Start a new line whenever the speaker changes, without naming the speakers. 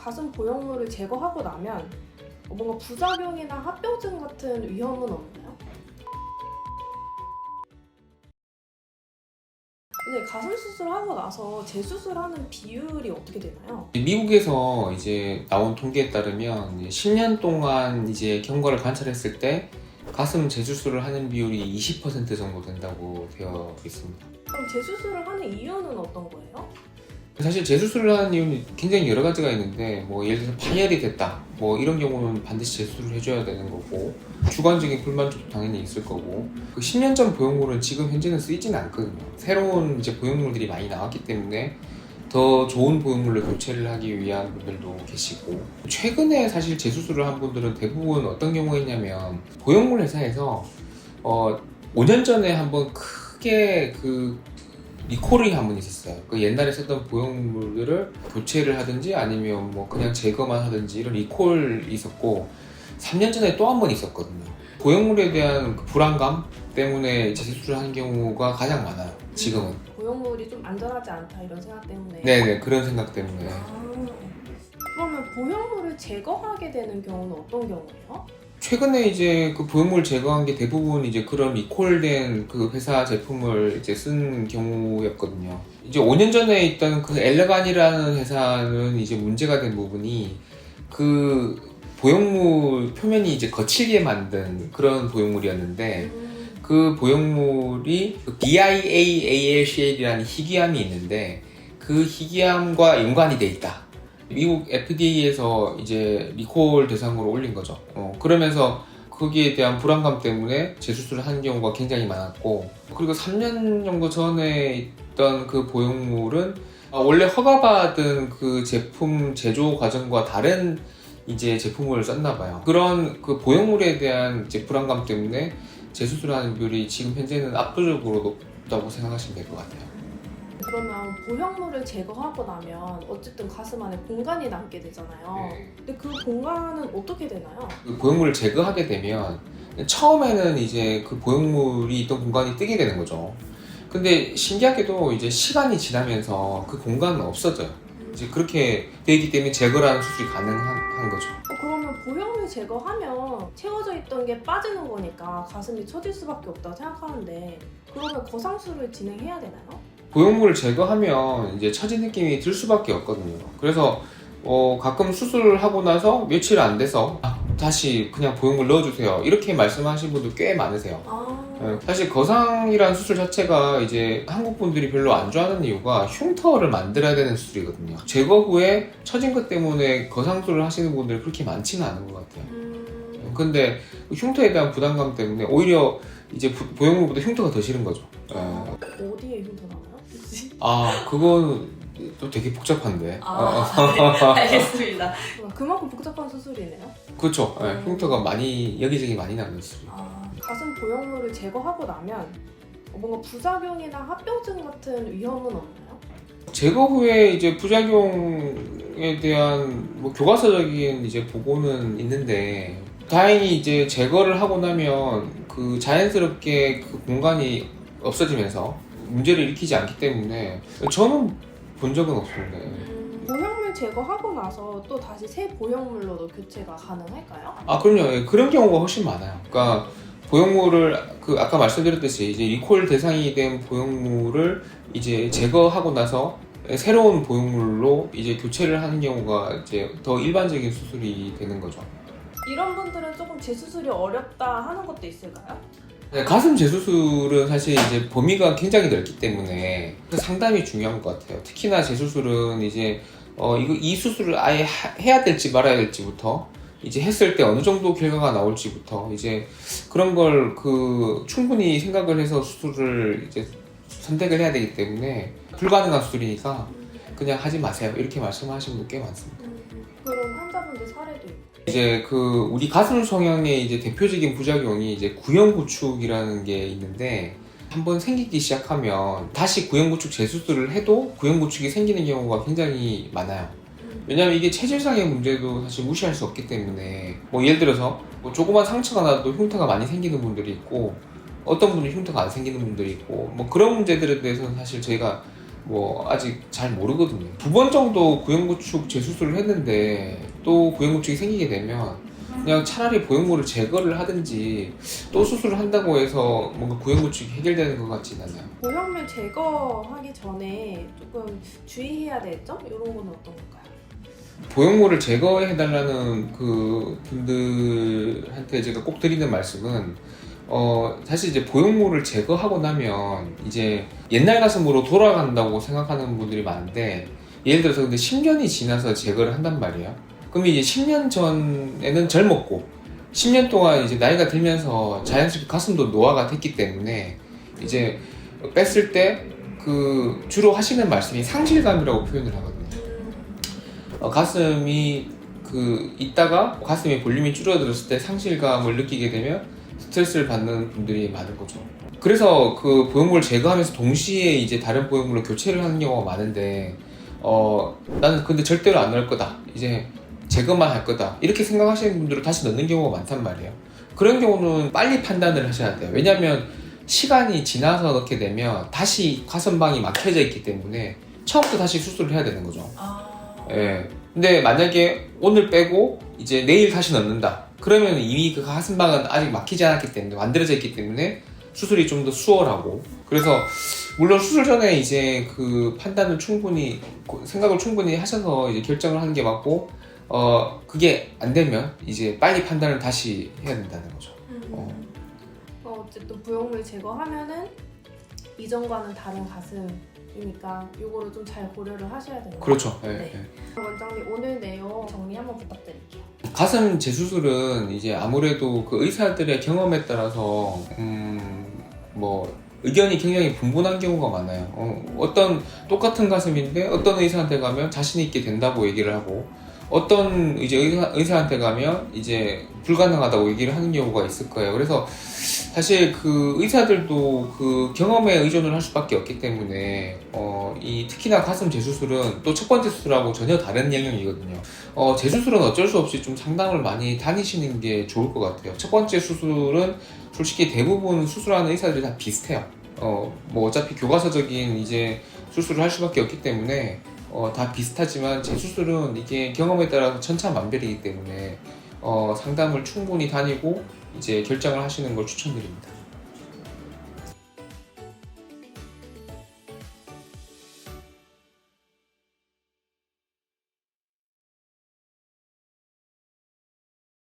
가슴 보형물을 제거하고 나면 뭔가 부작용이나 합병증 같은 위험은 없나요? 근데 가슴 수술하고 나서 재수술하는 비율이 어떻게 되나요?
미국에서 이제 나온 통계에 따르면 10년 동안 이제 경과를 관찰했을 때 가슴 재수술을 하는 비율이 20% 정도 된다고 되어 있습니다.
그럼 재수술을 하는 이유는 어떤 거예요?
사실 재수술을 하는 이유는 굉장히 여러 가지가 있는데 뭐 예를 들어서 파열이 됐다 뭐 이런 경우는 반드시 재수술을 해줘야 되는 거고, 주관적인 불만족도 당연히 있을 거고, 그 10년 전 보형물은 지금 현재는 쓰이지는 않거든요. 새로운 이제 보형물들이 많이 나왔기 때문에 더 좋은 보형물로 교체를 하기 위한 분들도 계시고, 최근에 사실 재수술을 한 분들은 대부분 어떤 경우였냐면 보형물 회사에서 5년 전에 한번 크게 리콜이 한 번 있었어요. 그 옛날에 쓰던 보형물들을 교체를 하든지 아니면 뭐 그냥 제거만 하든지 이런 리콜이 있었고, 3년 전에 또 한 번 있었거든요. 보형물에 대한 그 불안감 때문에 재수술을 하는 경우가 가장 많아요, 지금은.
보형물이 좀 안전하지 않다 이런 생각 때문에.
네네, 그런 생각 때문에.
그러면 보형물을 제거하게 되는 경우는 어떤 경우예요?
최근에 이제 그 보형물 제거한 게 대부분 이제 그런 리콜된 그 회사 제품을 이제 쓴 경우였거든요. 이제 5년 전에 있던 그 엘레간이라는 회사는 이제 문제가 된 부분이 그 보형물 표면이 이제 거칠게 만든 그런 보형물이었는데, 그 보형물이 그 BIAALCL이라는 희귀암이 있는데 그 희귀암과 연관이 돼 있다. 미국 FDA에서 이제 리콜 대상으로 올린 거죠. 그러면서 거기에 대한 불안감 때문에 재수술을 하는 경우가 굉장히 많았고, 그리고 3년 정도 전에 있던 그 보형물은 원래 허가받은 그 제품 제조 과정과 다른 이제 제품을 썼나 봐요. 그런 그 보형물에 대한 이제 불안감 때문에 재수술하는 비율이 지금 현재는 압도적으로 높다고 생각하시면 될 것 같아요.
그러면 보형물을 제거하고 나면 어쨌든 가슴 안에 공간이 남게 되잖아요. 근데 그 공간은 어떻게 되나요?
그 보형물을 제거하게 되면 처음에는 이제 그 보형물이 있던 공간이 뜨게 되는 거죠. 근데 신기하게도 이제 시간이 지나면서 그 공간은 없어져요. 이제 그렇게 되기 때문에 제거라는 수술이 가능한 거죠.
그러면 보형물 제거하면 채워져 있던 게 빠지는 거니까 가슴이 처질 수밖에 없다고 생각하는데, 그러면 거상술을 진행해야 되나요?
보형물을 제거하면 이제 처진 느낌이 들 수밖에 없거든요. 그래서 가끔 수술을 하고 나서 며칠 안 돼서 다시 그냥 보형물 넣어주세요 이렇게 말씀하시는 분들 꽤 많으세요. 사실 거상이라는 수술 자체가 이제 한국 분들이 별로 안 좋아하는 이유가 흉터를 만들어야 되는 수술이거든요. 제거 후에 처진 것 때문에 거상술을 하시는 분들이 그렇게 많지는 않은 것 같아요. 근데 흉터에 대한 부담감 때문에 오히려 이제 보형물보다 흉터가 더 싫은 거죠.
어디에 흉터 나나요?
그건 또 되게 복잡한데.
알겠습니다. 그만큼 복잡한 수술이네요.
그렇죠. 흉터가 여기저기 많이 나는 수술.
가슴 보형물을 제거하고 나면 뭔가 부작용이나 합병증 같은 위험은 없나요?
제거 후에 이제 부작용에 대한 뭐 교과서적인 이제 보고는 있는데, 다행히 이제 제거를 하고 나면 그 자연스럽게 그 공간이 없어지면서 문제를 일으키지 않기 때문에 저는 본 적은 없습니다.
보형물 제거하고 나서 또 다시 새 보형물로도 교체가 가능할까요?
그럼요. 그런 경우가 훨씬 많아요. 그러니까 보형물을 아까 말씀드렸듯이 이제 리콜 대상이 된 보형물을 이제 제거하고 나서 새로운 보형물로 이제 교체를 하는 경우가 이제 더 일반적인 수술이 되는 거죠.
이런 분들은 조금 재수술이 어렵다 하는 것도 있을까요?
네, 가슴 재수술은 사실 이제 범위가 굉장히 넓기 때문에 상담이 중요한 것 같아요. 특히나 재수술은 이제 이 수술을 아예 해야 될지 말아야 될지부터, 이제 했을 때 어느 정도 결과가 나올지부터 이제 그런 걸 충분히 생각을 해서 수술을 이제 선택을 해야 되기 때문에 불가능한 수술이니까 그냥 하지 마세요 이렇게 말씀하시는 분 꽤 많습니다.
그런 환자분들 사례도 있고.
이제 우리 가슴 성형의 이제 대표적인 부작용이 이제 구형 구축이라는 게 있는데, 한번 생기기 시작하면 다시 구형 구축 재수술을 해도 구형 구축이 생기는 경우가 굉장히 많아요. 왜냐면 이게 체질상의 문제도 사실 무시할 수 없기 때문에, 뭐 예를 들어서 뭐 조그만 상처가 나도 흉터가 많이 생기는 분들이 있고, 어떤 분은 흉터가 안 생기는 분들이 있고, 뭐 그런 문제들에 대해서는 사실 저희가 뭐 아직 잘 모르거든요. 2번 정도 구형구축 재수술을 했는데 또 구형구축이 생기게 되면 그냥 차라리 보형물을 제거를 하든지 또 수술을 한다고 해서 뭔가 구형구축이 해결되는 것 같진 않아요.
보형물 제거하기 전에 조금 주의해야 될 점? 이런 건 어떤 건가요?
보형물을 제거해달라는 그 분들한테 제가 꼭 드리는 말씀은 사실 이제 보형물을 제거하고 나면 이제 옛날 가슴으로 돌아간다고 생각하는 분들이 많은데, 예를 들어서 근데 10년이 지나서 제거를 한단 말이에요. 그럼 이제 10년 전에는 젊었고 10년 동안 이제 나이가 들면서 자연스럽게 가슴도 노화가 됐기 때문에 이제 뺐을 때 그 주로 하시는 말씀이 상실감이라고 표현을 하거든요. 가슴이 있다가 가슴의 볼륨이 줄어들었을 때 상실감을 느끼게 되면 스트레스를 받는 분들이 많은 거죠. 그래서 그 보형물을 제거하면서 동시에 이제 다른 보형물로 교체를 하는 경우가 많은데, 나는 근데 절대로 안 넣을 거다, 이제 제거만 할 거다, 이렇게 생각하시는 분들은 다시 넣는 경우가 많단 말이에요. 그런 경우는 빨리 판단을 하셔야 돼요. 왜냐하면 시간이 지나서 넣게 되면 다시 가슴방이 막혀져 있기 때문에 처음부터 다시 수술을 해야 되는 거죠. 예. 근데 만약에 오늘 빼고 이제 내일 다시 넣는다, 그러면 이미 그 가슴방은 아직 막히지 않았기 때문에, 만들어져 있기 때문에 수술이 좀 더 수월하고, 그래서 물론 수술 전에 이제 그 판단을 충분히, 생각을 충분히 하셔서 이제 결정을 하는 게 맞고, 그게 안 되면 이제 빨리 판단을 다시 해야 된다는 거죠.
어쨌든 보형물 제거하면은 이전과는 다른 가슴이니까 이거를 좀 잘 고려를 하셔야 되는 거죠.
그렇죠. 예,
네.
예.
원장님 오늘 내용 정리 한번 부탁드릴게요.
가슴 재수술은 이제 아무래도 그 의사들의 경험에 따라서 뭐 의견이 굉장히 분분한 경우가 많아요. 어떤 똑같은 가슴인데 어떤 의사한테 가면 자신 있게 된다고 얘기를 하고, 어떤 이제 의사한테 가면 이제 불가능하다고 얘기를 하는 경우가 있을 거예요. 그래서 사실 그 의사들도 그 경험에 의존을 할 수밖에 없기 때문에 이 특히나 가슴 재수술은 또 첫 번째 수술하고 전혀 다른 영역이거든요. 재수술은 어쩔 수 없이 좀 상담을 많이 다니시는 게 좋을 것 같아요. 첫 번째 수술은 솔직히 대부분 수술하는 의사들이 다 비슷해요. 뭐 어차피 교과서적인 이제 수술을 할 수밖에 없기 때문에 다 비슷하지만 재수술은 이게 경험에 따라서 천차만별이기 때문에 상담을 충분히 다니고 이제 결정을 하시는 걸 추천드립니다.